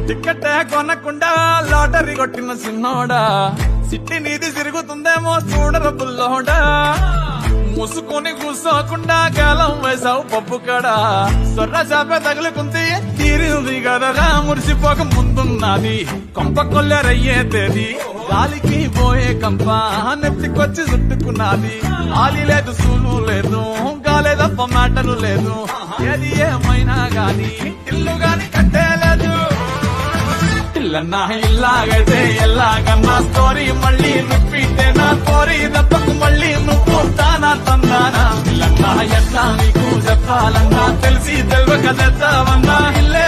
ticket కొనకుండా lottery కొట్టిన సిన్నోడా సిట్టి నీది తిరుగుతుందేమో చూడరు బుల్లోడా ముసుకొని కూసోకుండా కాలం వేసావు పప్పు కడా సొర్ర చాప తగులుకుంది తీరింది కదరా మురిసిపోక ముందున్నది కొంప కొల్లెరయ్యే తేది గాలికి పోయే కంప నెత్తికొచ్చి చుట్టుకున్నది ఆలి లేదు సూలు లేదు గాలే తప్ప మాటలు లేదు ఏది ఏమైనా గాని ఇల్లు గాని కట్టేలేదు ఇల్లన్నా ఇల్లాగైతే ఎల్లాగన్నా స్టోరీ మళ్ళీ రిపీటే నా కోరి దెబ్బకు మళ్ళీ నువ్వు తానా తందానా ఇల్లన్నా ఎట్లా నీకు చెప్పాలన్నా తెలిసి తెలియక తెద్దామన్నా ఇల్లే